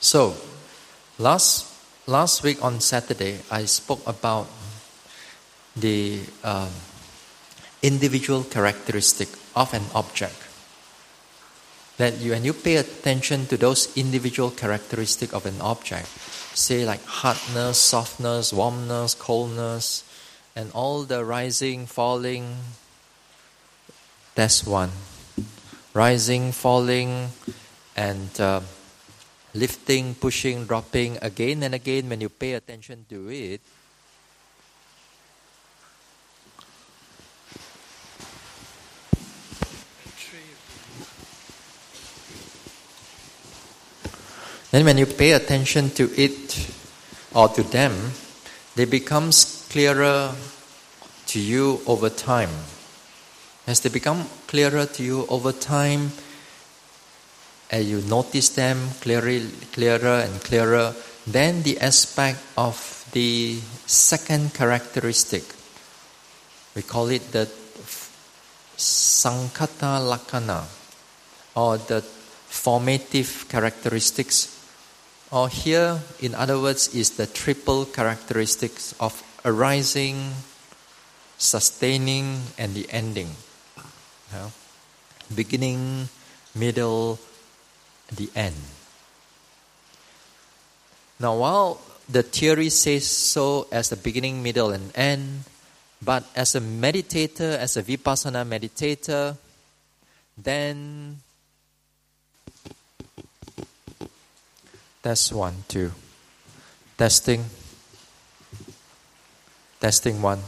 So, last week on Saturday, I spoke about the individual characteristic of an object. That when you pay attention to those individual characteristics of an object, say like hardness, softness, warmness, coldness, and all the rising, falling, that's one. Rising, falling, and lifting, pushing, dropping, again and again, when you pay attention to it, then when you pay attention to it or to them, they become clearer to you over time. As they become clearer to you over time, as you notice them clearer and clearer, then the aspect of the second characteristic, we call it the Sankhata Lakkhana, or the formative characteristics, or here, in other words, is the triple characteristics of arising, sustaining, and the ending. Beginning, middle, the end. Now, while the theory says so as the beginning, middle, and end, but as a meditator, as a vipassana meditator, then that's 1, 2. Testing. Testing 1.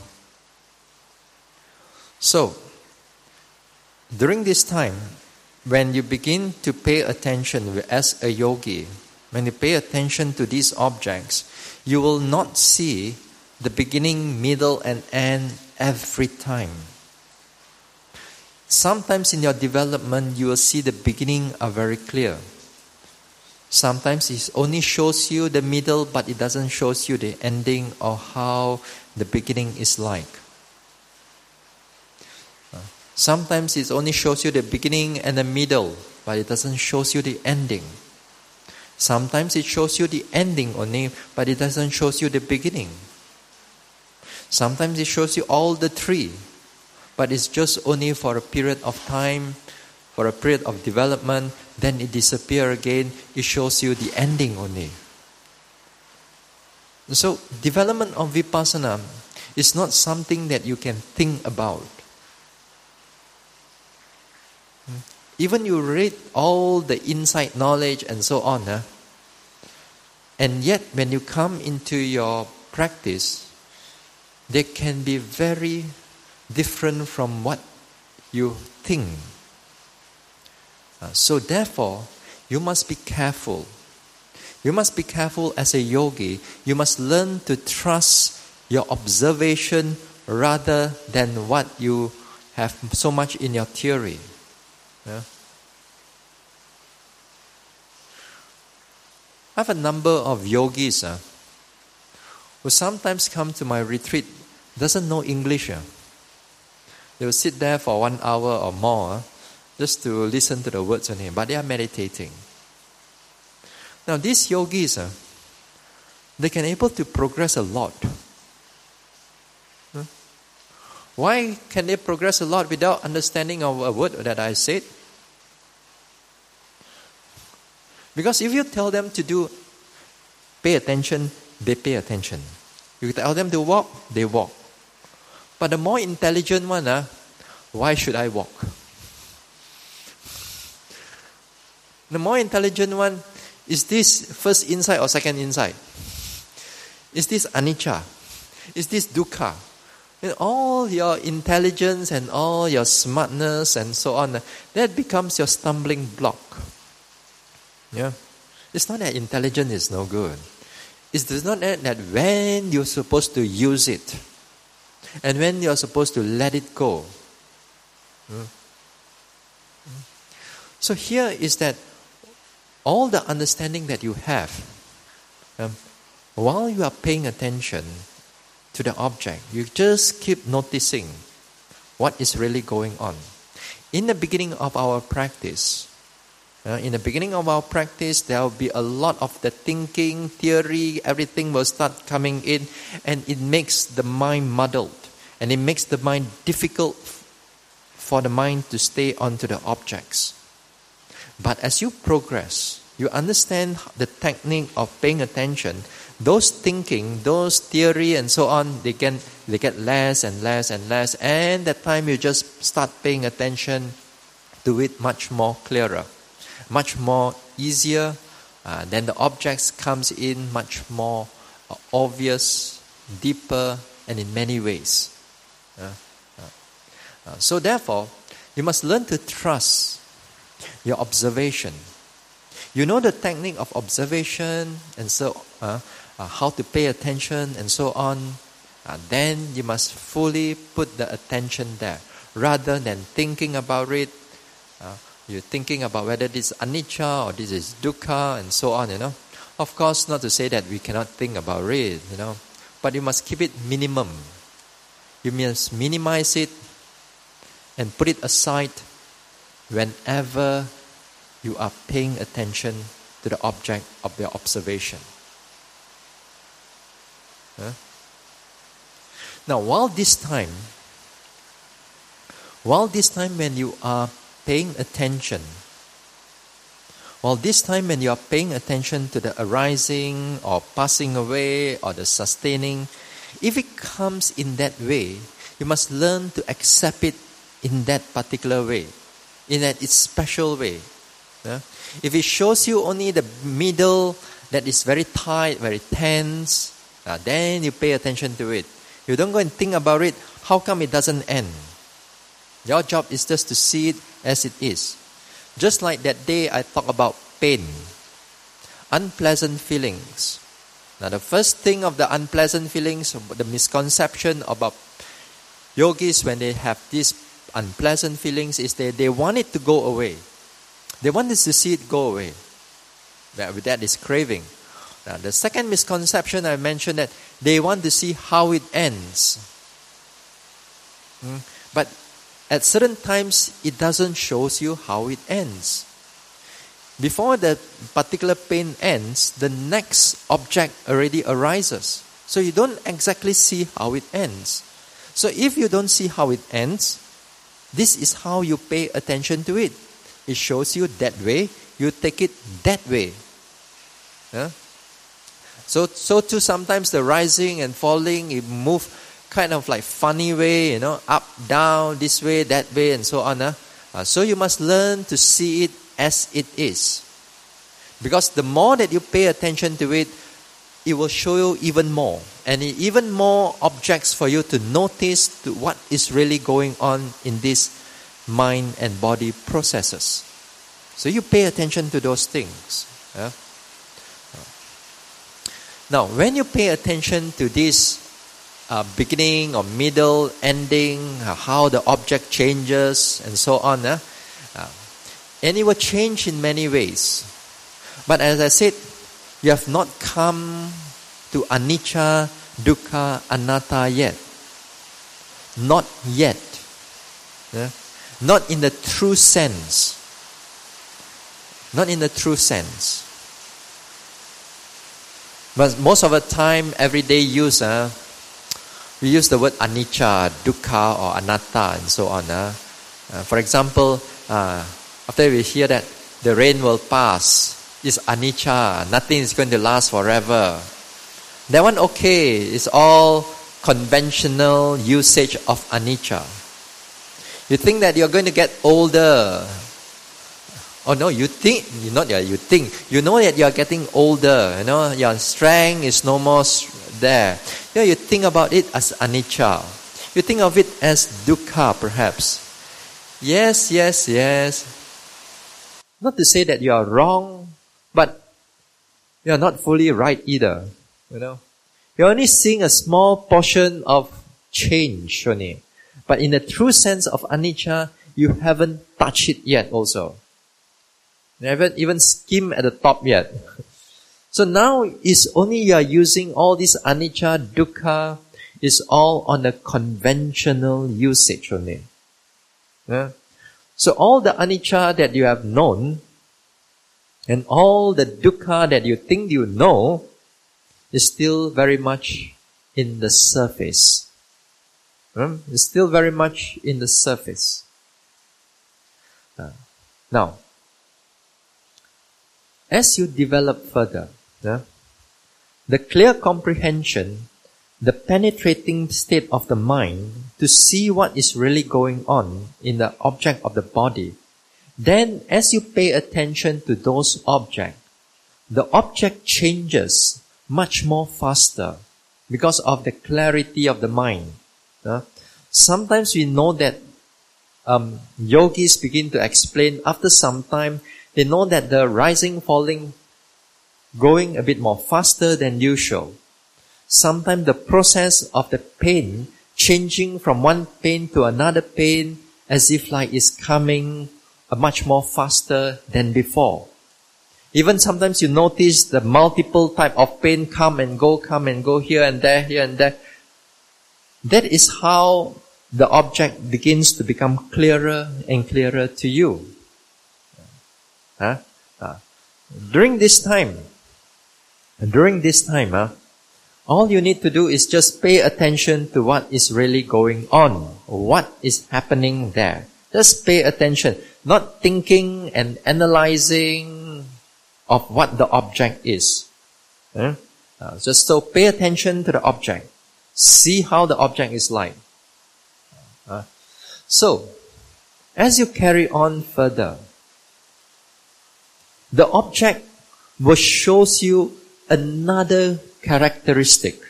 So, during this time, when you begin to pay attention as a yogi, when you pay attention to these objects, you will not see the beginning, middle, and end every time. Sometimes in your development, you will see the beginning are very clear. Sometimes it only shows you the middle, but it doesn't show you the ending or how the beginning is like. Sometimes it only shows you the beginning and the middle, but it doesn't show you the ending. Sometimes it shows you the ending only, but it doesn't show you the beginning. Sometimes it shows you all the three, but it's just only for a period of time, for a period of development, then it disappears again, it shows you the ending only. So, development of vipassana is not something that you can think about. Even you read all the inside knowledge and so on, and yet when you come into your practice, they can be very different from what you think. So therefore, you must be careful. You must be careful as a yogi. You must learn to trust your observation rather than what you have so much in your theory. Yeah. I have a number of yogis who sometimes come to my retreat, doesn't know English. They will sit there for 1 hour or more just to listen to the words only, but they are meditating. Now these yogis, they can able to progress a lot. Why can they progress a lot without understanding of a word that I said? Because if you tell them to do, pay attention, they pay attention. You tell them to walk, they walk. But the more intelligent one, why should I walk? The more intelligent one, is this first insight or second insight? Is this anicca? Is this dukkha? And all your intelligence and all your smartness and so on, that becomes your stumbling block. Yeah, it's not that intelligence is no good. It's not that when you're supposed to use it and when you're supposed to let it go. So here is that all the understanding that you have, while you are paying attention to the object, you just keep noticing what is really going on. In the beginning of our practice, In the beginning of our practice, there will be a lot of the thinking, theory, everything will start coming in, and it makes the mind muddled, and it makes the mind difficult for the mind to stay onto the objects. But as you progress, you understand the technique of paying attention, those thinking, those theory and so on, they get less and less and less, and that time you just start paying attention to it much more clearer, much more easier. Then the objects comes in much more obvious, deeper, and in many ways. So therefore, you must learn to trust your observation. You know the technique of observation and so how to pay attention and so on. Then you must fully put the attention there, rather than thinking about it. You're thinking about whether this is anicca or this is dukkha and so on, Of course, not to say that we cannot think about it, But you must keep it minimum. You must minimize it and put it aside whenever you are paying attention to the object of your observation. Now, while this time when you are paying attention, to the arising or passing away or the sustaining, if it comes in that way, you must learn to accept it in that particular way, in that its special way. If it shows you only the middle that is very tight, very tense, then you pay attention to it. You don't go and think about it. How come it doesn't end? Your job is just to see it as it is. Just like that day I talked about pain, unpleasant feelings. Now the first thing of the unpleasant feelings, the misconception about yogis when they have these unpleasant feelings is they want it to go away. They want us to see it go away. That is craving. Now, the second misconception I mentioned that they want to see how it ends. But at certain times, it doesn't show you how it ends. Before the particular pain ends, the next object already arises. So you don't exactly see how it ends. So if you don't see how it ends, this is how you pay attention to it. It shows you that way, you take it that way. So too sometimes the rising and falling, it move kind of like funny way, up, down, this way, that way, and so on. So you must learn to see it as it is. Because the more that you pay attention to it, it will show you even more. And even more objects for you to notice to what is really going on in this mind and body processes. So you pay attention to those things. Now, when you pay attention to this beginning or middle, ending, how the object changes and so on, and it will change in many ways. But as I said, you have not come to anicca, dukkha, anatta yet. Not yet. Not in the true sense. Not in the true sense. But most of the time, everyday use, we use the word anicca, dukkha, or anatta, and so on. For example, after we hear that the rain will pass, it's anicca, nothing is going to last forever. That one okay, it's all conventional usage of anicca. You think that you're going to get older. Oh no, you think, you know that you are getting older, your strength is no more there. You think about it as anicca. You think of it as dukkha perhaps. Yes. Not to say that you are wrong, but you are not fully right either. You're only seeing a small portion of change only. But in the true sense of anicca, you haven't touched it yet also. You haven't even skimmed at the top yet. So now it's only you are using all this anicca, dukkha, is all on the conventional usage only. So all the anicca that you have known And all the dukkha that you think you know is still very much in the surface. It's still very much in the surface. Now, as you develop further, the clear comprehension, the penetrating state of the mind to see what is really going on in the object of the body, then as you pay attention to those objects, the object changes much more faster because of the clarity of the mind. Sometimes we know that yogis begin to explain after some time, they know that the rising, falling, going a bit more faster than usual. Sometimes the process of the pain, changing from one pain to another pain, as if like it's coming much more faster than before. Even sometimes you notice the multiple type of pain come and go here and there, here and there. That is how the object begins to become clearer and clearer to you. During this time, all you need to do is just pay attention to what is really going on, what is happening there. Just pay attention, not thinking and analyzing of what the object is. Just so pay attention to the object. See how the object is like. So, as you carry on further, the object will show you another characteristic.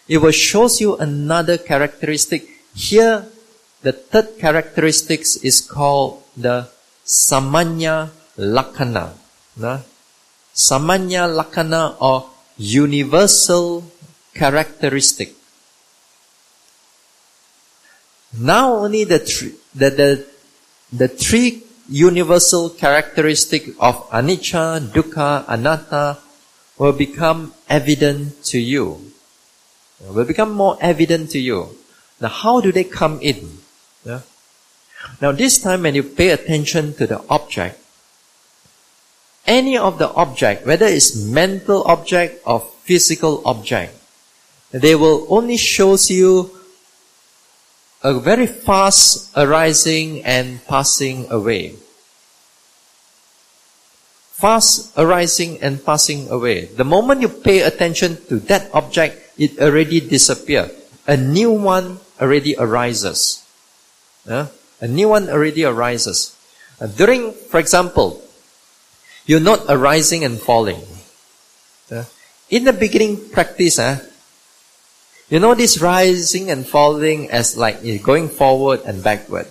It will show you another characteristic. Here, the third characteristic is called the samanya lakkhana. Samanya lakkhana or universal characteristic. Now only the three universal characteristics of anicca, dukkha, anatta will become evident to you. Will become more evident to you. Now how do they come in? Now this time when you pay attention to the object, any of the object, whether it's mental object or physical object, they will only show you a very fast arising and passing away. Fast arising and passing away. The moment you pay attention to that object, it already disappears. A new one already arises. A new one already arises. During, for example, you're not arising and falling. In the beginning practice, you know this rising and falling as like going forward and backward.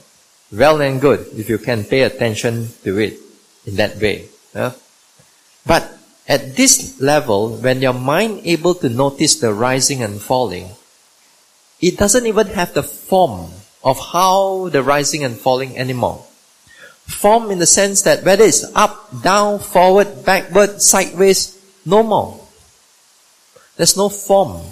Well and good if you can pay attention to it in that way. But at this level, when your mind able to notice the rising and falling, it doesn't even have the form of how the rising and falling anymore. Form in the sense that whether it's up, down, forward, backward, sideways, no more. There's no form.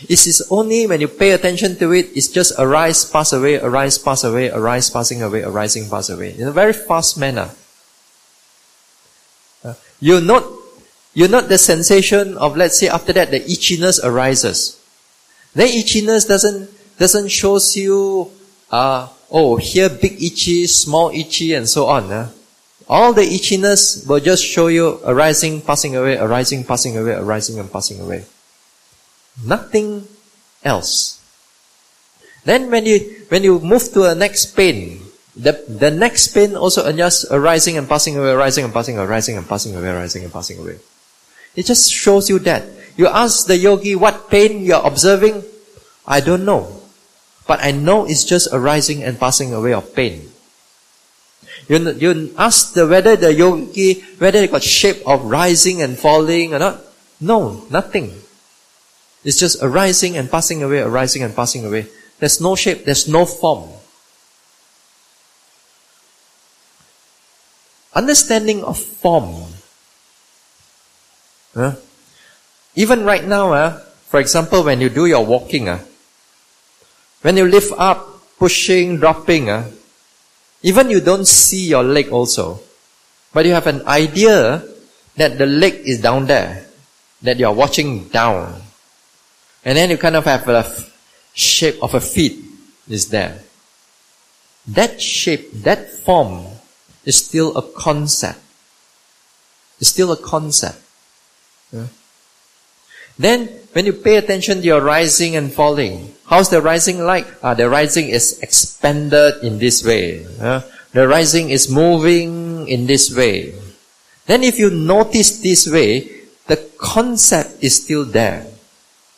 It is only when you pay attention to it, it's just arise, pass away, arise, pass away, arise, passing away, arising, pass away. In a very fast manner. You note the sensation of, let's say, after that, the itchiness arises. The itchiness doesn't show you, here big itchy, small itchy, and so on. All the itchiness will just show you arising, passing away, arising, passing away, arising and passing away. Nothing else. Then when you move to a next pain, the next pain also just arising and passing away, arising and passing away, arising and passing away, arising and passing away. It just shows you that. You ask the yogi what pain you are observing. I don't know. But I know it's just arising and passing away of pain. You ask whether the yogi, whether they got shape of rising and falling or not. No, nothing. It's just arising and passing away, arising and passing away. There's no shape, there's no form. Understanding of form. Even right now, for example, when you do your walking, when you lift up, pushing, dropping, even you don't see your leg also. But you have an idea that the leg is down there, that you are watching down. And then you kind of have a shape of a feet is there. That shape, that form is still a concept. It's still a concept. Yeah. Then, when you pay attention to your rising and falling, how's the rising like? The rising is expanded in this way. The rising is moving in this way. Then if you notice this way, the concept is still there.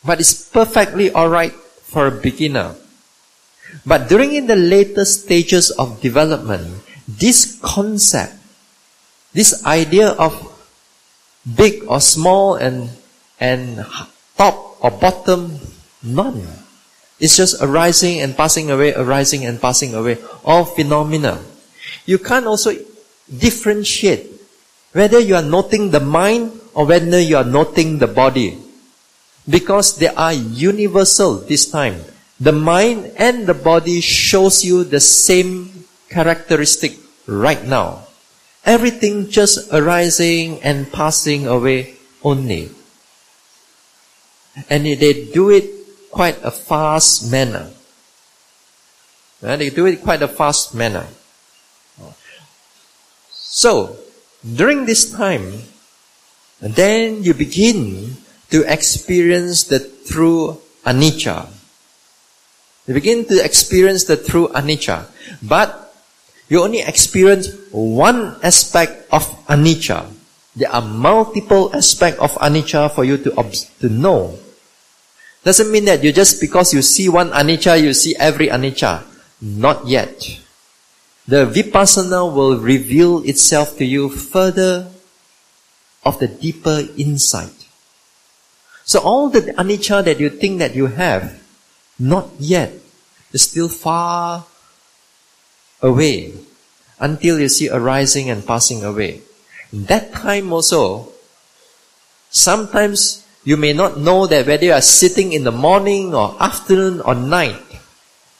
But it's perfectly alright for a beginner. But during the later stages of development, this concept, this idea of big or small and top or bottom, none. It's just arising and passing away, arising and passing away. All phenomena. You can't also differentiate whether you are noting the mind or whether you are noting the body. Because they are universal this time. The mind and the body shows you the same characteristic right now. Everything just arising and passing away only. And they do it quite a fast manner. They do it quite a fast manner. So, during this time, then you begin to experience the true anicca. You begin to experience the true anicca. But you only experience one aspect of anicca. There are multiple aspects of anicca for you to know. Doesn't mean that because you see one anicca, you see every anicca. Not yet. The vipassana will reveal itself to you further of the deeper insight. So all the anicca that you think that you have, not yet. It's still far away until you see arising and passing away. That time also, sometimes you may not know that whether you are sitting in the morning or afternoon or night.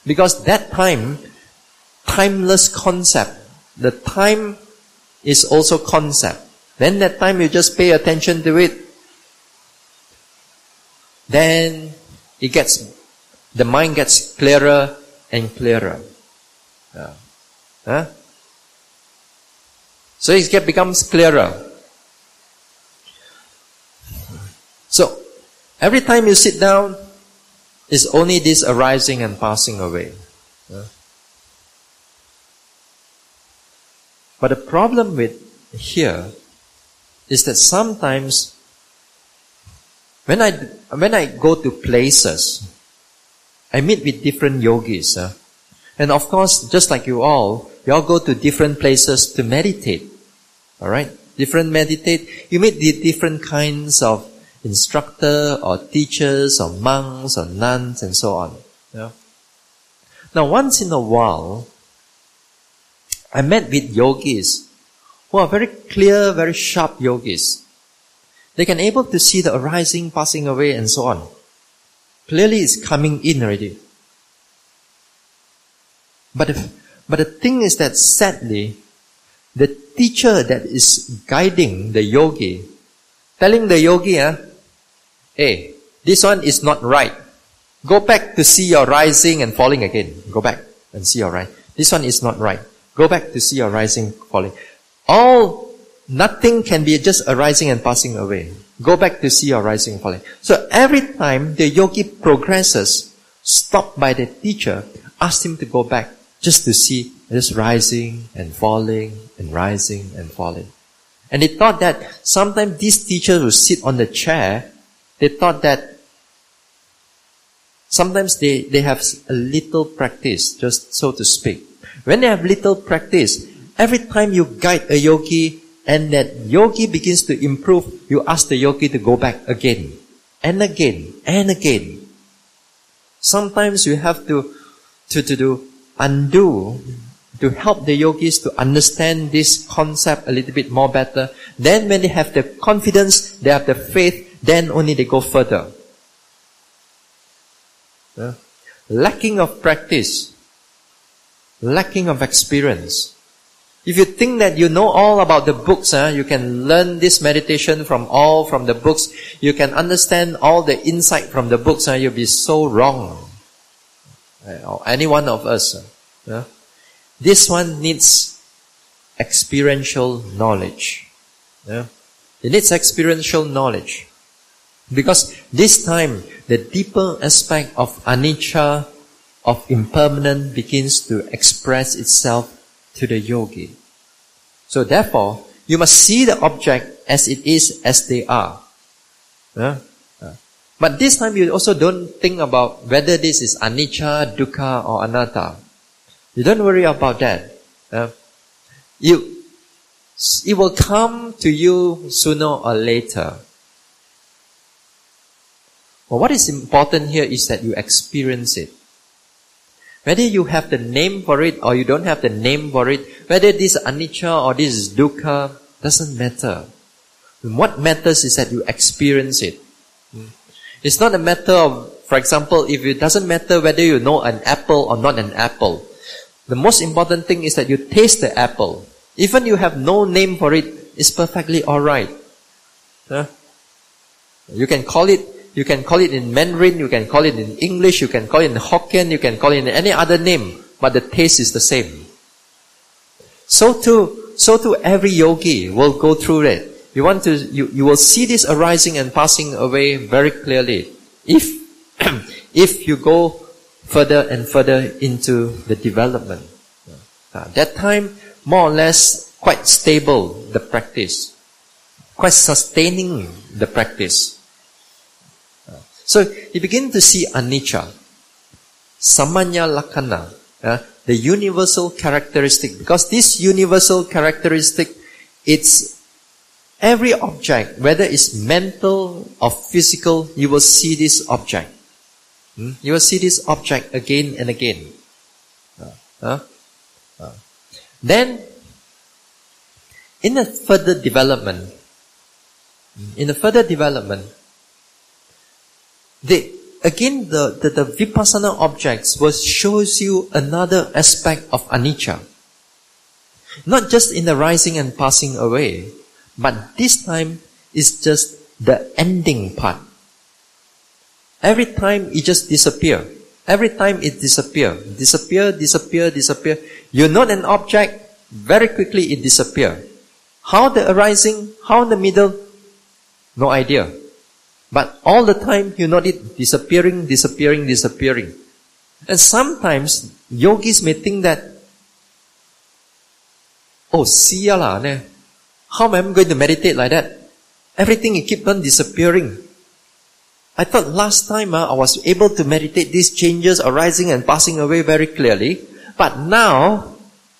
Because that time, timeless concept. The time is also concept. Then that time you just pay attention to it. Then the mind gets clearer and clearer. So it becomes clearer. So, every time you sit down, it's only this arising and passing away. But the problem with here is that sometimes when I go to places, I meet with different yogis. And of course, just like you all go to different places to meditate. Alright? Different meditate. You meet the different kinds of instructor or teachers or monks or nuns and so on. Yeah? Now once in a while, I met with yogis who are very clear, very sharp yogis. They can able to see the arising, passing away and so on. Clearly it's coming in already. But the thing is that sadly, the teacher that is guiding the yogi, telling the yogi, hey, this one is not right. Go back to see your rising and falling again. Go back and see your rising. This one is not right. Go back to see your rising, falling. Nothing can be just arising and passing away. Go back to see your rising and falling. So every time the yogi progresses, stopped by the teacher, ask him to go back just to see this rising and falling and rising and falling. And they thought that sometimes these teachers who sit on the chair, they thought that sometimes they have a little practice, just so to speak. When they have little practice, every time you guide a yogi and that yogi begins to improve, you ask the yogi to go back again and again and again. Sometimes you have to undo, to help the yogis to understand this concept a little bit more better. Then when they have the confidence, they have the faith, then only they go further. Lacking of practice, lacking of experience. If you think that you know all about the books, you can learn this meditation from the books, you can understand all the insight from the books, you'll be so wrong. Or any one of us. This one needs experiential knowledge. It needs experiential knowledge. Because this time, the deeper aspect of anicca, of impermanence, begins to express itself to the yogi. So therefore, you must see the object as it is, as they are. But this time you also don't think about whether this is anicca, dukkha or anatta. You don't worry about that. It will come to you sooner or later. But what is important here is that you experience it. Whether you have the name for it or you don't have the name for it, whether this is anicca or this is dukkha, doesn't matter. What matters is that you experience it. It's not a matter of, for example, if it doesn't matter whether you know an apple or not an apple. The most important thing is that you taste the apple. Even you have no name for it, it's perfectly alright. You can call it in Mandarin, you can call it in English, you can call it in Hokkien, you can call it in any other name, but the taste is the same. So too every yogi will go through it. You will see this arising and passing away very clearly. If you go further and further into the development. That time, more or less, quite stable, the practice. Quite sustaining the practice. So, you begin to see anicca, samanya lakkhana, the universal characteristic. Because this universal characteristic, it's every object, whether it's mental or physical, you will see this object. You will see this object again and again. Then, in the further development, the vipassana objects will shows you another aspect of anicca. Not just in the rising and passing away, but this time is just the ending part. Every time it just disappear. Every time it disappear. You note an object, very quickly it disappear. How the arising, how in the middle, no idea. But all the time you note it disappearing. And sometimes yogis may think that, siya lah, how am I going to meditate like that? Everything it keep on disappearing. I thought last time I was able to meditate these changes arising and passing away very clearly. But now,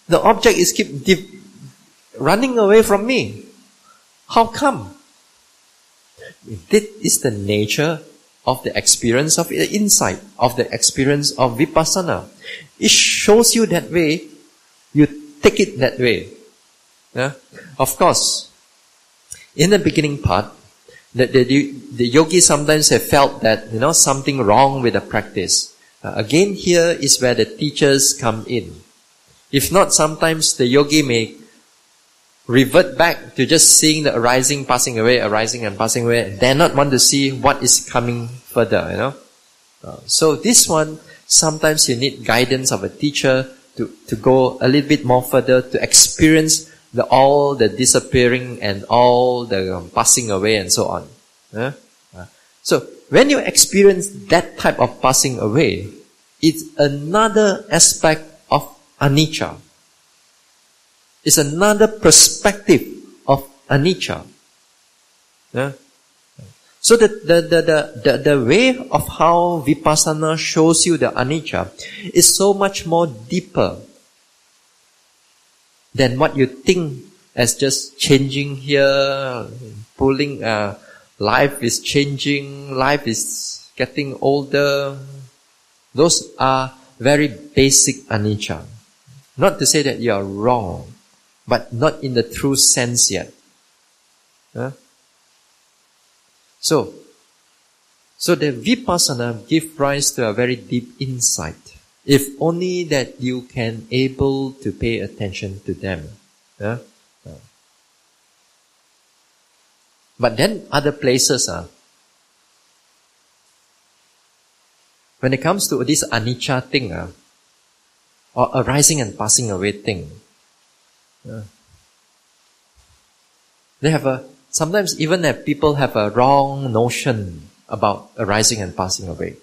the object is keep running away from me. How come? This is the nature of the experience of insight, of the experience of vipassana. It shows you that way, you take it that way. Of course, in the beginning part, the yogis sometimes have felt that, something wrong with the practice. Again, here is where the teachers come in. If not, sometimes the yogi may revert back to just seeing the arising, passing away, arising and passing away. They not want to see what is coming further, So this one, sometimes you need guidance of a teacher to go a little bit more further, to experience all the disappearing and all the passing away and so on. So, when you experience that type of passing away, it's another aspect of anicca. It's another perspective of anicca. So the way of how vipassana shows you the anicca is so much more deeper than what you think as just changing here, pulling, life is changing, life is getting older. Those are very basic anicca. Not to say that you are wrong, but not in the true sense yet. So the vipassana give rise to a very deep insight. If only that you can able to pay attention to them. Yeah? But then other places, when it comes to this anicca thing, or arising and passing away thing, they have sometimes even people have a wrong notion about arising and passing away.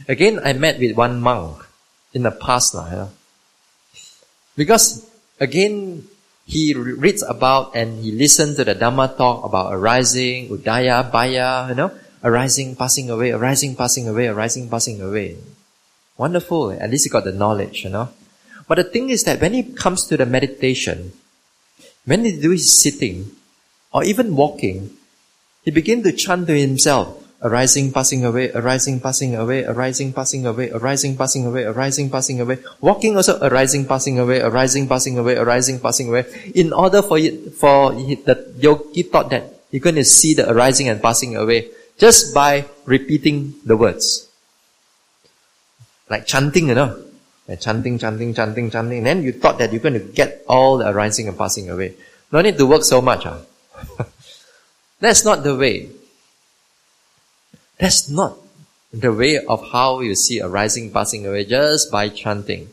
Again, I met with one monk in the past, because again, he reads about and he listens to the Dhamma talk about arising, udaya, baya, arising, passing away, arising, passing away, arising, passing away. Wonderful. At least he got the knowledge, But the thing is that when it comes to the meditation, when he do his sitting, or even walking, he begin to chant to himself, arising, passing away, arising, passing away, arising, passing away, arising, passing away, arising, passing away. Walking also arising, passing away, arising, passing away, arising, passing away. In order for the yogi thought that you're going to see the arising and passing away just by repeating the words. Like chanting, Like chanting. Then you thought that you're going to get all the arising and passing away. No need to work so much. That's not the way. That's not the way of how you see arising, passing away just by chanting.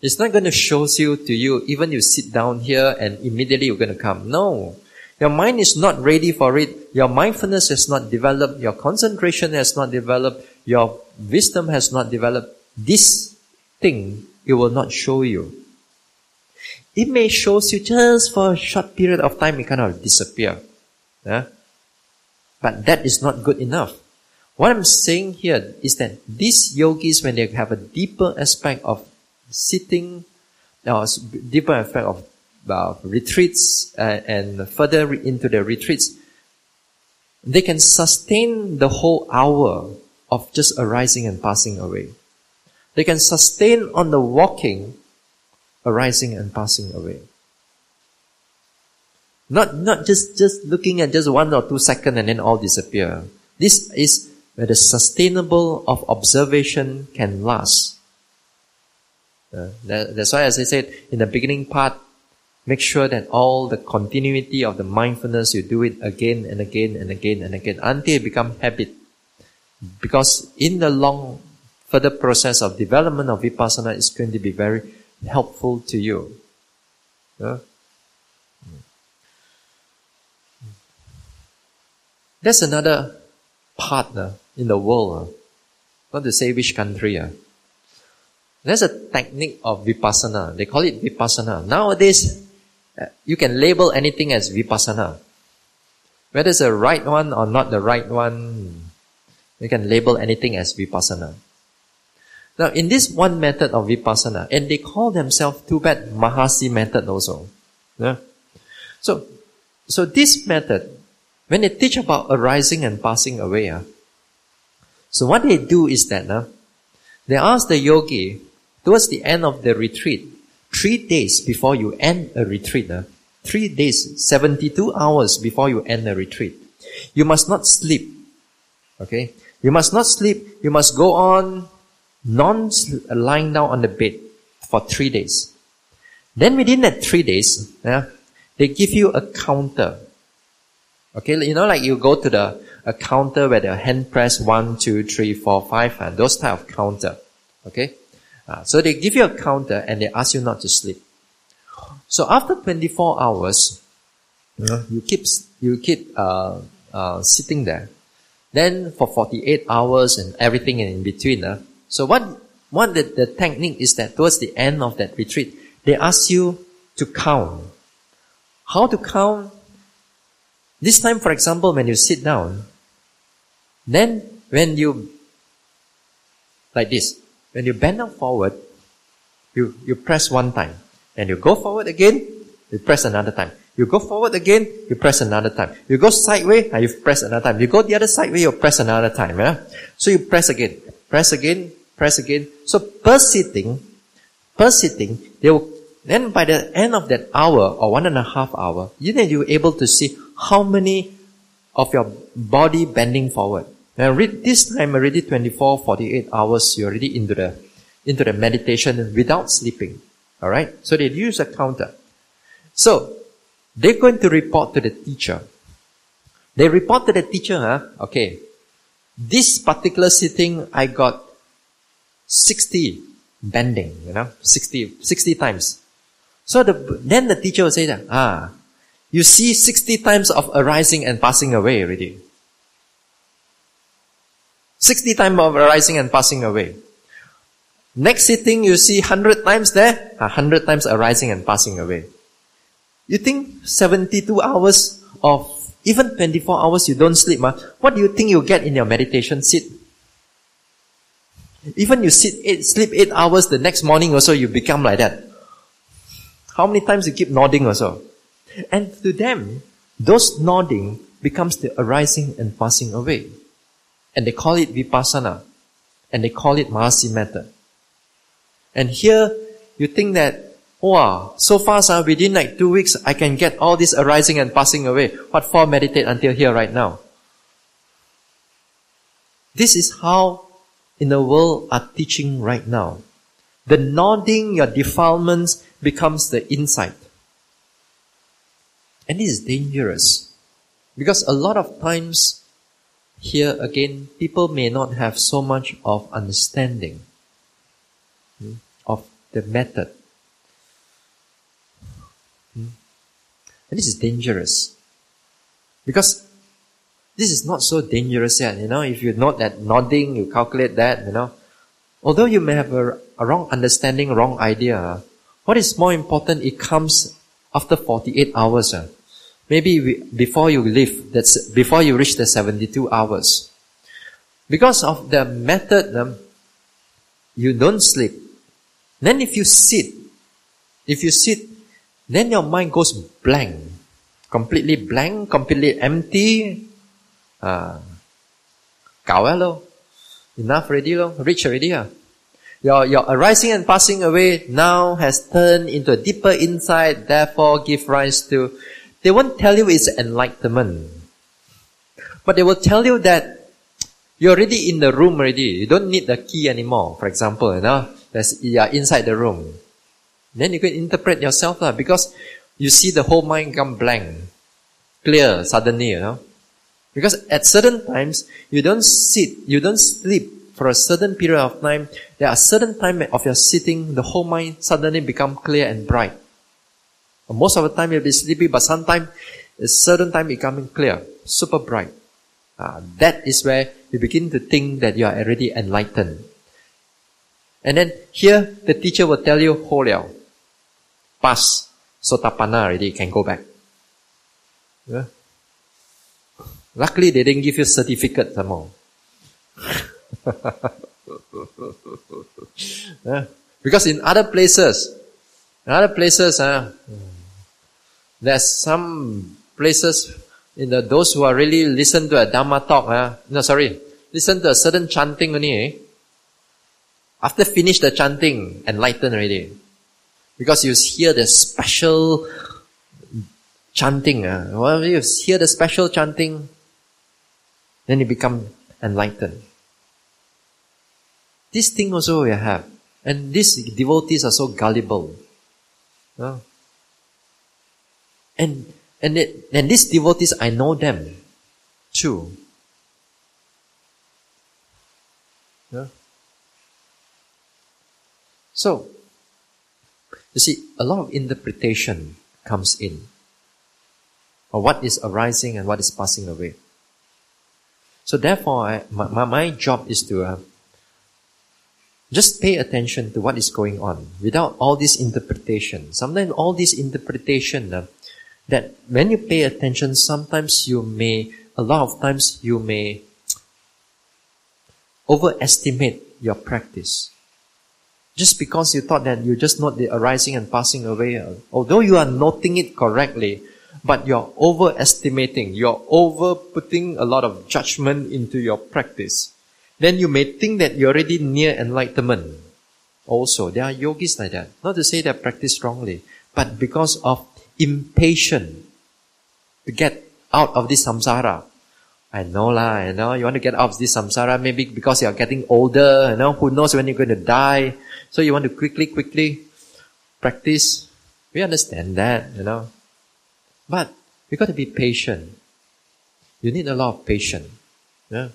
It's not going to show you to you, even you sit down here and immediately you're going to come. No. Your mind is not ready for it. Your mindfulness has not developed. Your concentration has not developed. Your wisdom has not developed. This thing, it will not show you. It may show you just for a short period of time, it kind of disappear. But that is not good enough. What I'm saying here is that these yogis, when they have a deeper aspect of sitting, or deeper aspect of retreats, and further into the retreats, they can sustain the whole hour of just arising and passing away. They can sustain on the walking, arising and passing away. Not just looking at just 1 or 2 seconds and then all disappear. This is where the sustainable of observation can last. That's why, as I said in the beginning part, make sure that all the continuity of the mindfulness, you do it again and again and again and again until it becomes habit. Because in the long further process of development of vipassana, it's going to be very helpful to you. There's another part in the world, not to say which country. There's a technique of vipassana. They call it vipassana. Nowadays, you can label anything as vipassana. Whether it's the right one or not the right one, you can label anything as vipassana. Now, in this one method of vipassana, and they call themselves, too bad, Mahasi method also. So this method, when they teach about arising and passing away, so what they do is that they ask the yogi, towards the end of the retreat, 3 days before you end a retreat, 3 days, 72 hours before you end a retreat, you must not sleep. Okay? You must not sleep. You must go on lying down on the bed for 3 days. Then within that 3 days, they give you a counter. Okay, like you go to a counter where the hand press 1, 2, 3, 4, 5, and those type of counter. Okay, so they give you a counter and they ask you not to sleep. So after 24 hours, you keep sitting there. Then for 48 hours and everything in between. So what the technique is that towards the end of that retreat, they ask you to count. How to count? This time, for example, when you sit down, then when you, like this, when you bend down forward, you press 1 time. And you go forward again, you press another time. You go forward again, you press another time. You go sideways, and you press another time. You go the other side way, you press another time. So you press again, press again, press again. So per sitting, they will, then by the end of that hour or 1.5 hours, you're able to see how many of your body bending forward. Now this time already 24, 48 hours, you're already into the meditation without sleeping. Alright? So they use a counter. So, they're going to report to the teacher. They report to the teacher, okay, this particular sitting, I got 60 bending, 60 times. So then the teacher will say that, you see 60 times of arising and passing away already. 60 times of arising and passing away. Next sitting, you see 100 times there, 100 times arising and passing away. You think 72 hours of, even 24 hours you don't sleep, what do you think you get in your meditation sit? Even you sleep 8 hours, the next morning also you become like that. How many times you keep nodding also? And to them, those nodding becomes the arising and passing away. And they call it vipassana. And they call it Mahasi method. And here, you think that, wow, so fast, within like 2 weeks, I can get all this arising and passing away. What for meditate until here right now? This is how in the world are teaching right now. The nodding, your defilements becomes the insight. And this is dangerous. Because a lot of times, here again, people may not have so much of understanding of the method. And this is dangerous. Because this is not so dangerous yet, if you note that nodding, you calculate that, Although you may have a wrong understanding, wrong idea, what is more important, it comes after 48 hours. Maybe before you leave, that's before you reach the 72 hours. Because of the method, you don't sleep. Then if you sit, then your mind goes blank. Completely empty. Enough already, reach already. Your arising and passing away now has turned into a deeper insight, therefore give rise to, they won't tell you it's enlightenment. But they will tell you that you're already in the room already. You don't need the key anymore, for example, you're inside the room. Then you can interpret yourself, because you see the whole mind come blank, clear suddenly, Because at certain times, you don't sleep for a certain period of time. There are certain time of your sitting, the whole mind suddenly become clear and bright. Most of the time you'll be sleepy, but sometimes, a certain time becoming clear, super bright. That is where you begin to think that you are already enlightened. And then here, the teacher will tell you, ho liao, pass, sotapanna already, can go back. Yeah. Luckily, they didn't give you certificate some more. Because in other places, there's some places those who are really listen to a Dhamma talk, listen to a certain chanting only. After finish the chanting, enlightened already. Because you hear the special chanting. Well, you hear the special chanting, then you become enlightened. This thing also we have. And these devotees are so gullible. And these devotees, I know them too. So, you see, a lot of interpretation comes in. Or what is arising and what is passing away. So therefore, my job is to just pay attention to what is going on without all this interpretation. Sometimes all this interpretation, that when you pay attention, sometimes a lot of times you may overestimate your practice. Just because you thought that you just note the arising and passing away, although you are noting it correctly, but you're overestimating, you're over-putting a lot of judgment into your practice. Then you may think that you're already near enlightenment. Also, there are yogis like that. Not to say they practice wrongly, but because of impatience to get out of this samsara. I know, you want to get out of this samsara, maybe because you're getting older, who knows when you're going to die. So you want to quickly. practice. We understand that, But we got to be patient. You need a lot of patience. Yeah?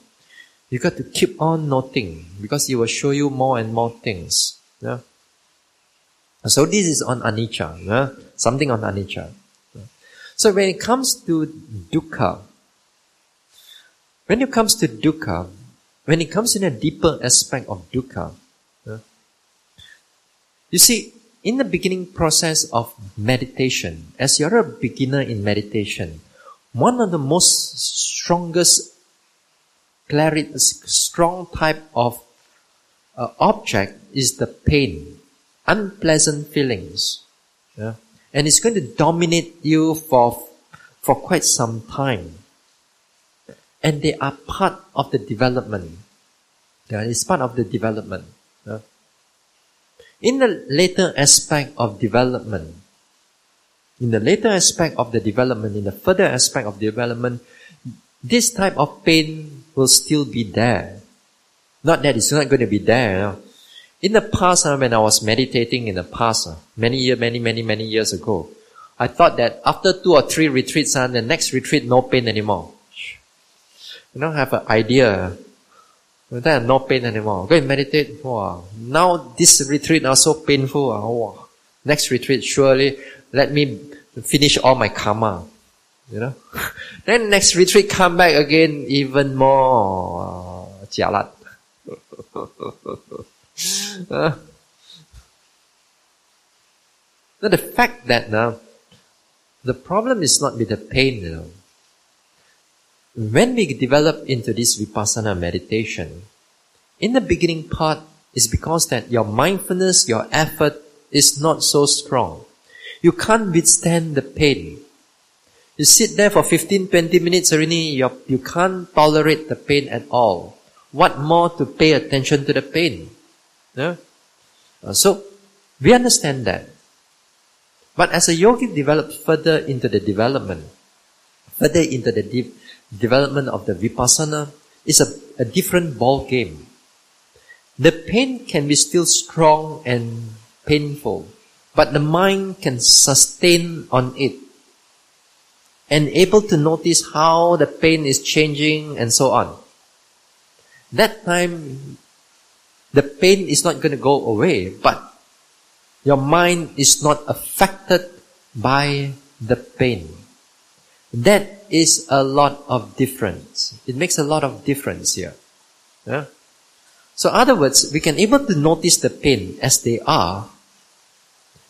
You got to keep on noting because it will show you more and more things. Yeah? So this is on anicca. Yeah? Something on anicca. Yeah? So when it comes to dukkha, when it comes in a deeper aspect of dukkha, you see, in the beginning process of meditation, as you're a beginner in meditation, one of the most strong type of object is the pain, unpleasant feelings. Yeah? And it's going to dominate you for quite some time. And they are part of the development. Yeah, it's part of the development. Yeah? In the later aspect of development, in the further aspect of development, this type of pain will still be there. Not that it's not going to be there. In the past, when I was meditating in the past, many years ago, I thought that after 2 or 3 retreats, the next retreat, no pain anymore. I have an idea. Then no pain anymore. Go and meditate. Wow. Now this retreat are so painful. Wow. Next retreat, surely let me finish all my karma. Then next retreat come back again, even more jialat. Now the fact that the problem is not with the pain. When we develop into this vipassana meditation, in the beginning part is because that your mindfulness, your effort is not so strong. You can't withstand the pain. You sit there for 15-20 minutes already, you can't tolerate the pain at all. What more to pay attention to the pain? Yeah? So, we understand that. But as a yogi develops further into the development of the vipassana, is a different ball game. The pain can be still strong and painful, but the mind can sustain on it and able to notice how the pain is changing and so on. That time, the pain is not going to go away, but your mind is not affected by the pain. That is a lot of difference. It makes a lot of difference here. Yeah? So in other words, we can able to notice the pain as they are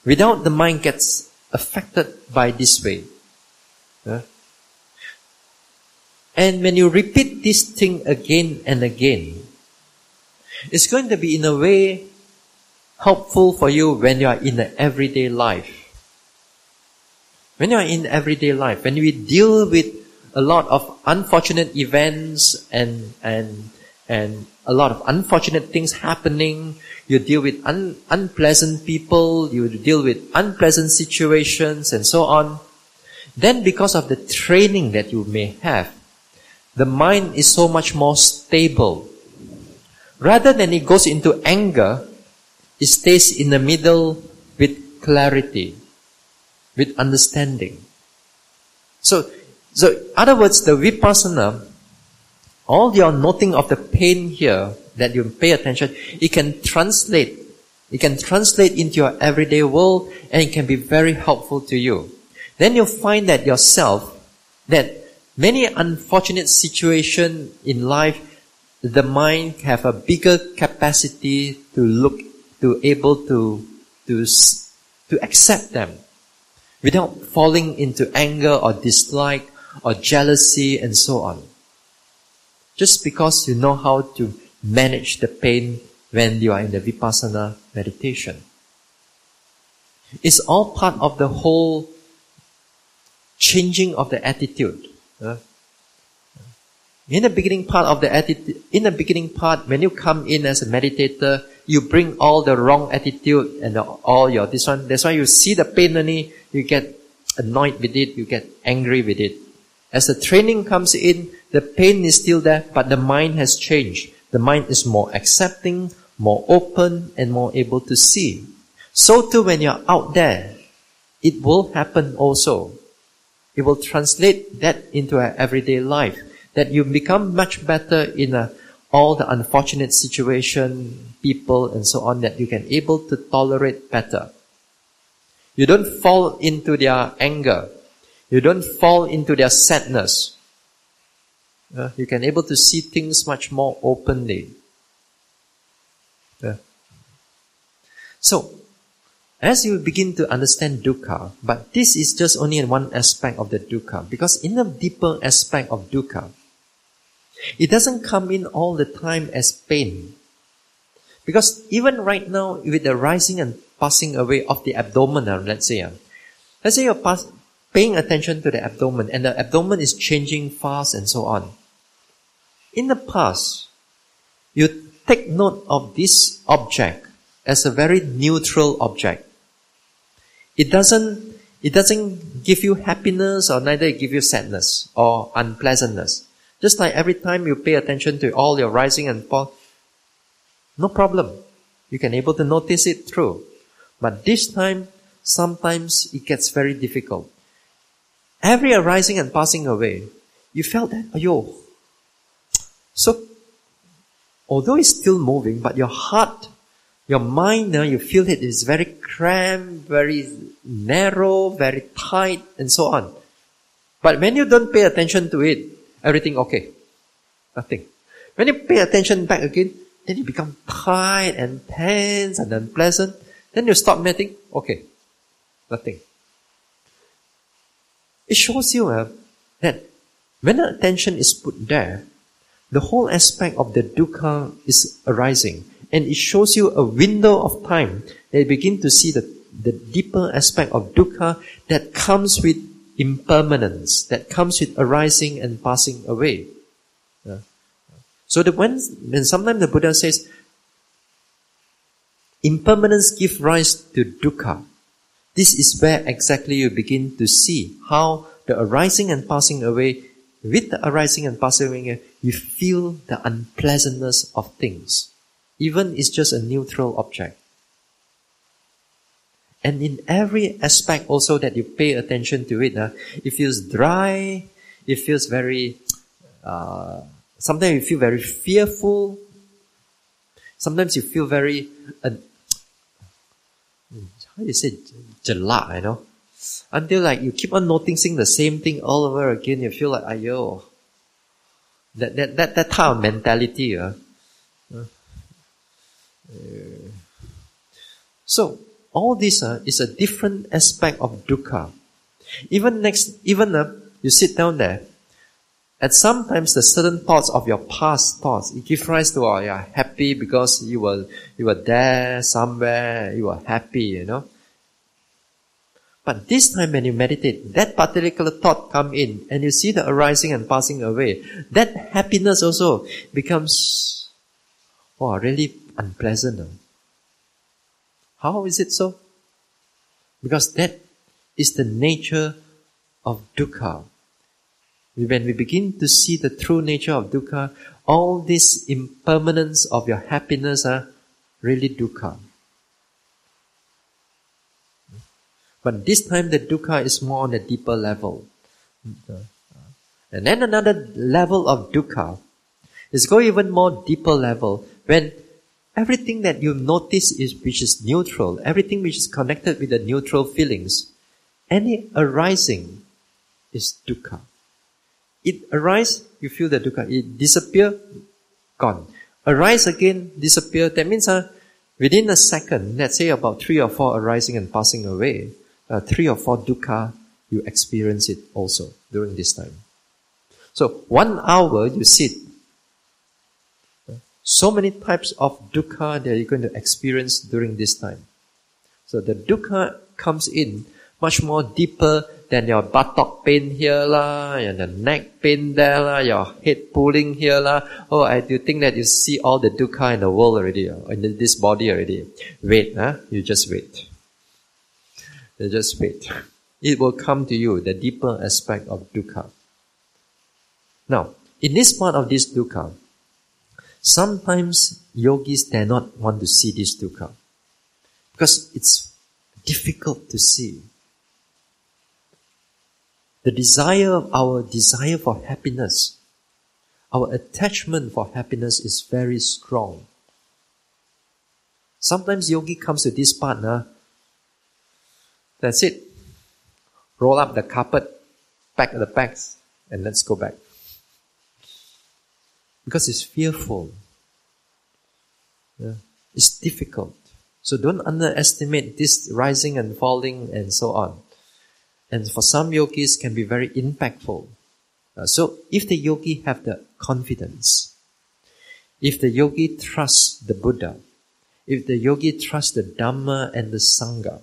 without the mind gets affected by this way. Yeah? And when you repeat this thing again and again, it's going to be in a way helpful for you when you are in the everyday life. When you are in everyday life, when we deal with a lot of unfortunate events and a lot of unfortunate things happening, you deal with unpleasant people, you deal with unpleasant situations and so on, then because of the training that you may have, the mind is so much more stable. Rather than it goes into anger, it stays in the middle with clarity, with understanding. So in other words, the vipassana, all your noting of the pain here that you pay attention, it can translate into your everyday world, and it can be very helpful to you. Then you'll find that yourself, that many unfortunate situations in life, the mind have a bigger capacity to accept them without falling into anger or dislike or jealousy and so on. Just because you know how to manage the pain when you are in the vipassana meditation. It's all part of the whole changing of the attitude. In the beginning part, when you come in as a meditator, you bring all the wrong attitude and all your this one. That's why you see the pain only, you get annoyed with it, you get angry with it. As the training comes in, the pain is still there, but the mind has changed. The mind is more accepting, more open, and more able to see. So too when you're out there, it will happen also. It will translate that into our everyday life. That you become much better in all the unfortunate situation, people and so on, that you can able to tolerate better. You don't fall into their anger. You don't fall into their sadness. You can able to see things much more openly. So, as you begin to understand dukkha, but this is just only one aspect of the dukkha, because in the deeper aspect of dukkha, it doesn't come in all the time as pain. Because even right now, with the rising and passing away of the abdomen, let's say you're paying attention to the abdomen, and the abdomen is changing fast and so on. In the past, you take note of this object as a very neutral object. It doesn't give you happiness, or neither it give you sadness or unpleasantness. Just like every time you pay attention to all your rising and fall, no problem. You can able to notice it through. But this time, sometimes it gets very difficult. Every arising and passing away, you felt that, ayo. So, although it's still moving, but your heart, your mind, you feel it is very cramped, very narrow, very tight, and so on. But when you don't pay attention to it, everything okay. Nothing. When you pay attention back again, then you become tight and tense and unpleasant. Then you stop meditating, okay. Nothing. It shows you that when the attention is put there, the whole aspect of the dukkha is arising. And it shows you a window of time that you begin to see the deeper aspect of dukkha that comes with impermanence, that comes with arising and passing away. So when sometimes the Buddha says, impermanence gives rise to dukkha, this is where exactly you begin to see how the arising and passing away, with the arising and passing away, you feel the unpleasantness of things. Even it's just a neutral object. And in every aspect also that you pay attention to it, it feels dry, it feels very, sometimes you feel very fearful, sometimes you feel very, how do you say, jelak, until like you keep on noticing the same thing all over again, you feel like, ayo, that type of mentality, so, all this is a different aspect of dukkha. Even you sit down there, at sometimes the certain thoughts of your past thoughts, it gives rise to, you're happy because you were there somewhere, you were happy, But this time when you meditate, that particular thought come in, and you see the arising and passing away, that happiness also becomes, really unpleasant. How is it so? Because that is the nature of dukkha. When we begin to see the true nature of dukkha, all this impermanence of your happiness are really dukkha. But this time the dukkha is more on a deeper level. And then another level of dukkha is go even more deeper level, when everything that you notice which is neutral, everything which is connected with the neutral feelings, any arising is dukkha. It arise, you feel the dukkha. It disappear, gone. Arise again, disappear. That means within a second, let's say about 3 or 4 arising and passing away, 3 or 4 dukkha, you experience it also during this time. So 1 hour you sit. So many types of dukkha that you're going to experience during this time. So the dukkha comes in much more deeper than your buttock pain here lah, and the neck pain there lah, your head pulling here lah. I do think that you see all the dukkha in the world already, in this body already. Wait, you just wait. You just wait. It will come to you, the deeper aspect of dukkha. Now, in this part of this dukkha, sometimes yogis dare not want to see this dukkha. Because it's difficult to see. Our desire for happiness, our attachment for happiness is very strong. Sometimes yogi comes to this part, that's it. Roll up the carpet, pack the bags, and let's go back. Because it's fearful. It's difficult. So don't underestimate this rising and falling and so on. And for some yogis can be very impactful. So if the yogi have the confidence, if the yogi trusts the Buddha, if the yogi trusts the Dhamma and the Sangha,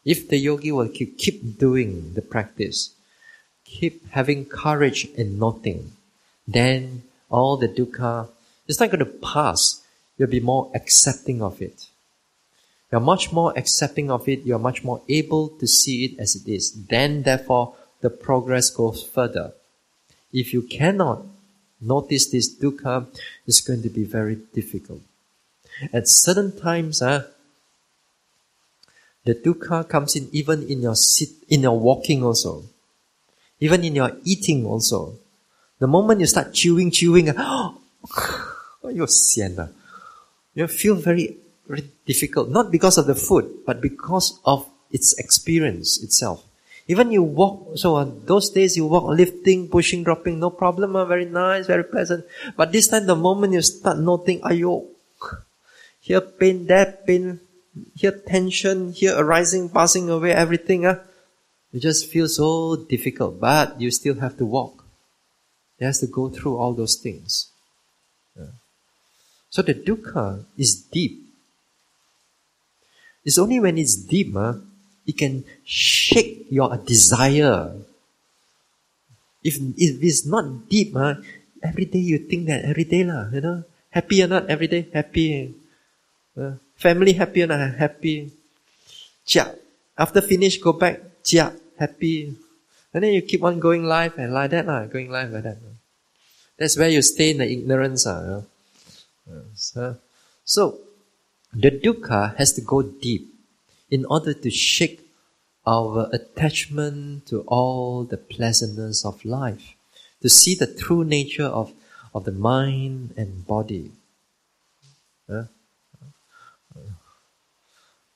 if the yogi will keep doing the practice, keep having courage in noting, then all the dukkha, it's not going to pass. You'll be more accepting of it. You're much more accepting of it. You're much more able to see it as it is. Then, therefore, the progress goes further. If you cannot notice this dukkha, it's going to be very difficult. At certain times, the dukkha comes in even in your walking also. Even in your eating also. The moment you start chewing, you're sian. You feel very difficult. Not because of the food, but because of its experience itself. Even you walk, so on those days you walk lifting, pushing, dropping, no problem, very nice, very pleasant. But this time the moment you start noting, ayo, here pain, there pain, here tension, here arising, passing away, everything, you just feel so difficult. But you still have to walk. You have to go through all those things. So the dukkha is deep. It's only when it's deep, it can shake your desire. If it's not deep, every day you think that every day lah, happy or not every day, happy. Family happy or not happy. Chia. After finish, go back, chia, happy. And then you keep on going life and like that going life like that. That's where you stay in the ignorance. So, the dukkha has to go deep in order to shake our attachment to all the pleasantness of life, to see the true nature of the mind and body.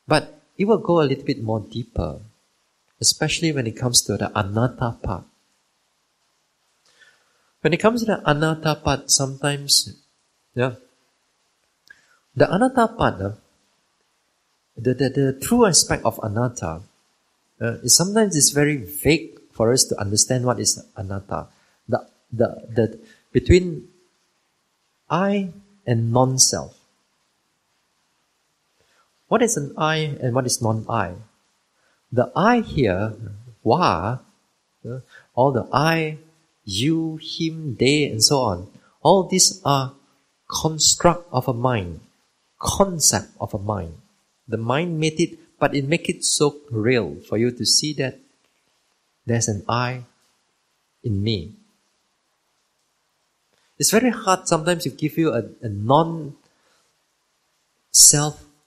But it will go a little bit more deeper, especially when it comes to the anatta part. When it comes to the anatta part, sometimes, the anatta part, the true aspect of anatta, is sometimes it's very vague for us to understand what is anatta. The between I and non-self. What is an I and what is non-I? The I here, wa, all the I, you, him, they, and so on. All these are construct of a mind, concept of a mind. The mind made it, but it make it so real for you to see that there's an I in me. It's very hard sometimes to give you a non-self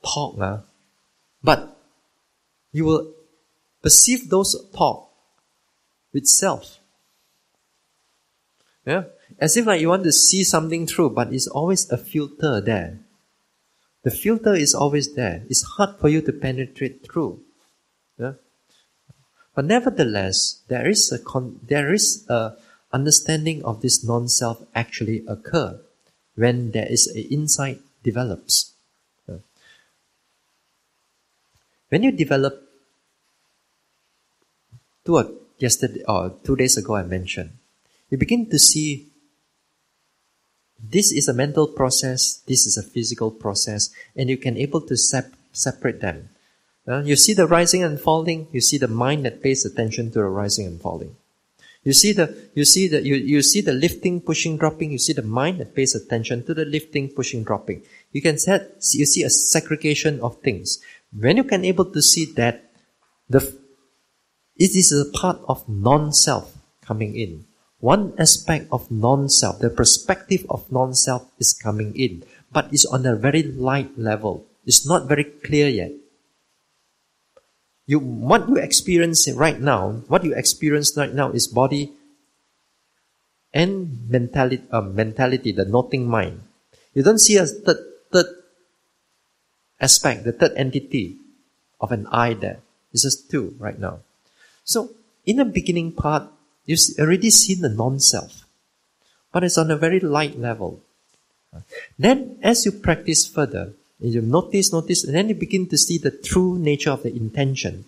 talk, but you will perceive those talk with self. As if like you want to see something through, but it's always a filter there. The filter is always there. It's hard for you to penetrate through. But nevertheless, there is a understanding of this non-self actually occur when there is an insight develops. When you develop, 2 days ago I mentioned, you begin to see this is a mental process, this is a physical process, and you can able to separate them. You see the rising and falling, you see the mind that pays attention to the rising and falling. You see the lifting, pushing, dropping, you see the mind that pays attention to the lifting, pushing, dropping. You see a segregation of things. When you can able to see that, it is a part of non-self coming in. One aspect of non-self, the perspective of non-self is coming in, but it's on a very light level. It's not very clear yet. What you experience right now is body and mentality, the noting mind. You don't see a third aspect, the third entity of an I there. It's just two right now. So, in the beginning part, you've already seen the non-self. But it's on a very light level. Then, as you practice further, you notice, and then you begin to see the true nature of the intention.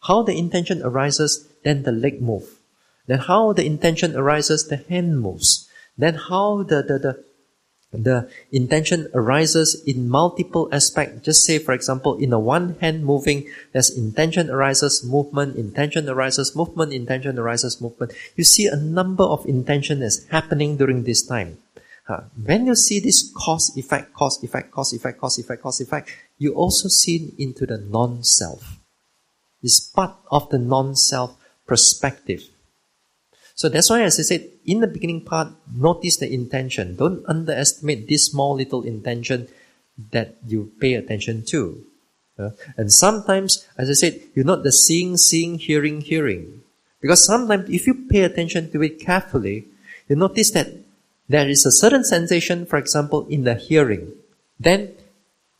How the intention arises, then the leg move. Then how the intention arises, the hand moves. Then how the intention arises in multiple aspects. Just say, for example, in a one hand moving, there's intention arises, movement, intention arises, movement, intention arises, movement. You see a number of intention is happening during this time. When you see this cause, effect, you also see into the non-self. It's part of the non-self perspective. So that's why, as I said, in the beginning part, notice the intention. Don't underestimate this small little intention that you pay attention to. And sometimes, as I said, you note the seeing, hearing. Because sometimes, if you pay attention to it carefully, you notice that there is a certain sensation, for example, in the hearing. Then,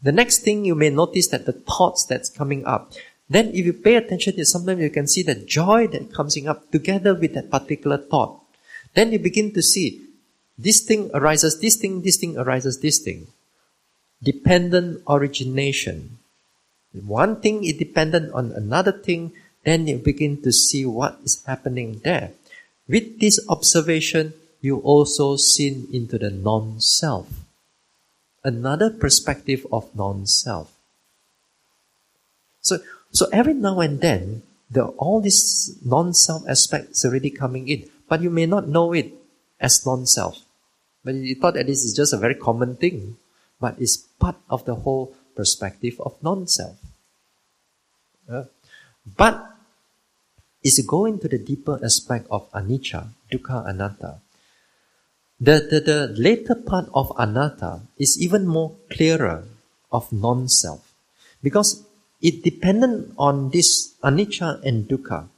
the next thing you may notice that the thoughts that's coming up. Then if you pay attention, sometimes you can see the joy that comes up together with that particular thought. Then you begin to see, this thing arises, this thing arises, this thing. Dependent origination. One thing is dependent on another thing, then you begin to see what is happening there. With this observation, you also see into the non-self. Another perspective of non-self. So every now and then, all this non-self aspect is already coming in. But you may not know it as non-self. But you thought that this is just a very common thing. But it's part of the whole perspective of non-self. But as you go into the deeper aspect of anicca, dukkha, anatta, the later part of anatta is even more clearer of non-self. Because it dependent on this anicca and dukkha.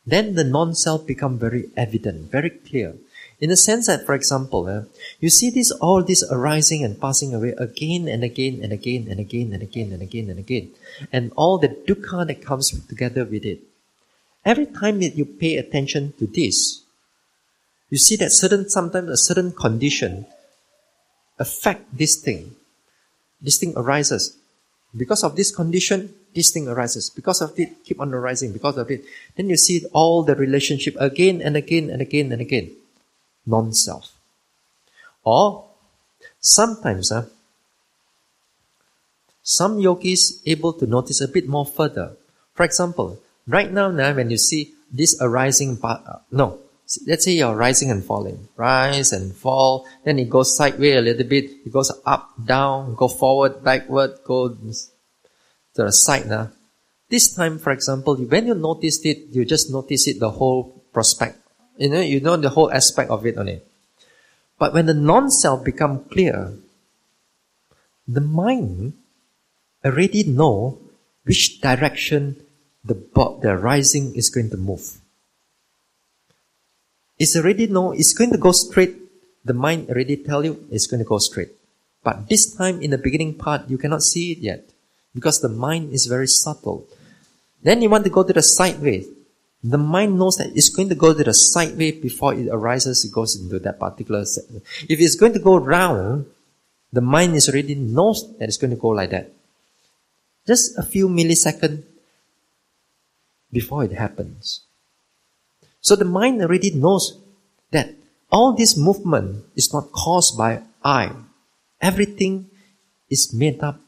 Then the non-self become very evident, very clear. In the sense that, for example, you see all this arising and passing away again and again and again and again and again and again and again. And all the dukkha that comes together with it. Every time that you pay attention to this, you see that sometimes a certain condition affect this thing. This thing arises. Because of this condition, this thing arises. Because of it, keep on arising. Because of it. Then you see all the relationship again and again and again and again. Non-self. Or, sometimes, some yogis able to notice a bit more further. For example, right now, when you see this arising, let's say you're rising and falling. Rise and fall. Then it goes sideways a little bit. It goes up, down, go forward, backward, go to the side. This time, for example, when you notice it, you just notice it the whole prospect. You know the whole aspect of it only. But when the non-self become clear, the mind already know which direction the rising is going to move. It's already know it's going to go straight. The mind already tell you it's going to go straight. But this time in the beginning part, you cannot see it yet. Because the mind is very subtle. Then you want to go to the sideways. The mind knows that it's going to go to the sideways before it arises, it goes into that particular segment. If it's going to go round, the mind is already knows that it's going to go like that. Just a few milliseconds before it happens. So the mind already knows that all this movement is not caused by I. Everything is made up,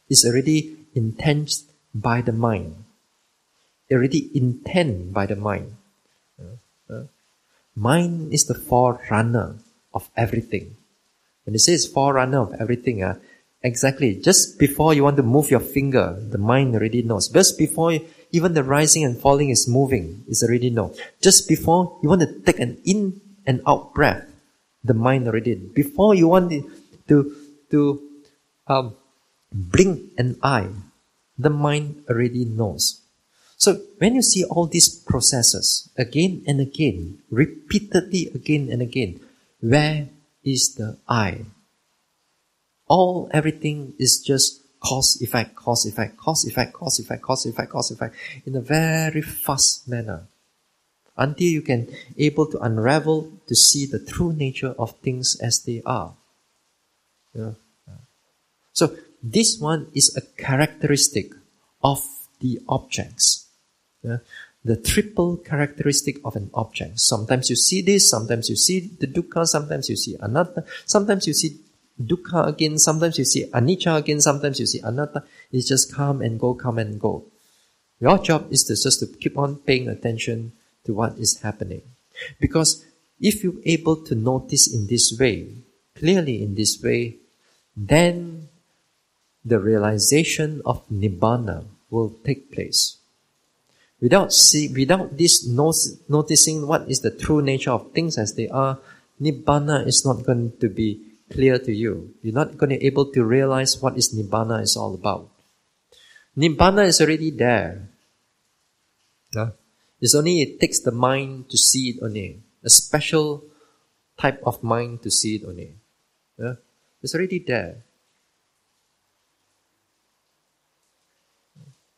is already intended by the mind. Already intended by the mind. Mind is the forerunner of everything. When it says forerunner of everything, exactly, just before you want to move your finger, the mind already knows. Just before even the rising and falling is moving, it's already know. Just before you want to take an in and out breath, the mind already. Before you want to blink an eye, the mind already knows. So when you see all these processes again and again, repeatedly again and again, where is the I? Everything is just cause, effect, cause, effect, cause, effect, cause, effect, cause, effect, cause, effect, in a very fast manner. Until you can able to unravel to see the true nature of things as they are. Yeah. So this one is a characteristic of the objects. Yeah. The triple characteristic of an object. Sometimes you see this, sometimes you see the dukkha, sometimes you see anatta, sometimes you see dukkha again, sometimes you see anicca again, sometimes you see anatta. It's just come and go, come and go. Your job is just to keep on paying attention to what is happening. Because if you're able to notice in this way, clearly in this way, then the realization of nibbana will take place. Without this noticing what is the true nature of things as they are, nibbana is not going to be clear to you. You're not going to be able to realize what is nibbana is all about. Nibbana is already there. It's only it takes the mind to see it only. A special type of mind to see it only. It's already there.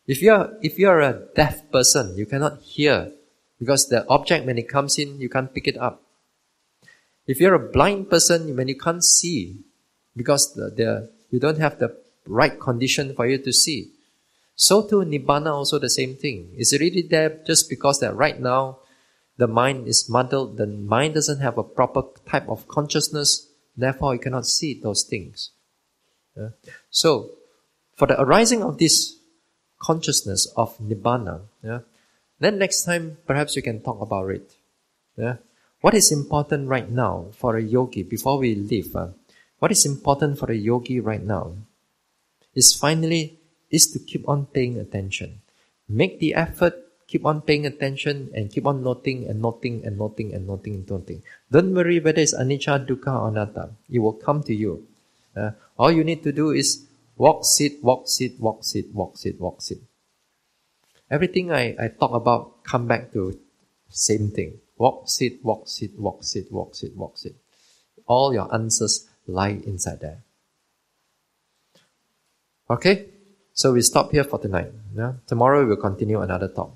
If you're a deaf person, you cannot hear because the object when it comes in, you can't pick it up. If you're a blind person, when you can't see because you don't have the right condition for you to see. So too, nibbana also the same thing. It's already there just because that right now the mind is muddled, the mind doesn't have a proper type of consciousness, therefore you cannot see those things. So, for the arising of this consciousness of nibbana, then next time perhaps we can talk about it. What is important right now for a yogi, before we leave, what is important for a yogi right now is to keep on paying attention. Make the effort, keep on paying attention and keep on noting and noting and noting and noting and noting. Don't worry whether it's anicca, dukkha or anatta. It will come to you. All you need to do is walk, sit, walk, sit, walk, sit, walk, sit, walk, sit. Everything I talk about come back to same thing. Walk, sit, walk, sit, walk, sit, walk, sit, walk, sit. All your answers lie inside there. Okay? So we stop here for tonight. Tomorrow we will continue another talk.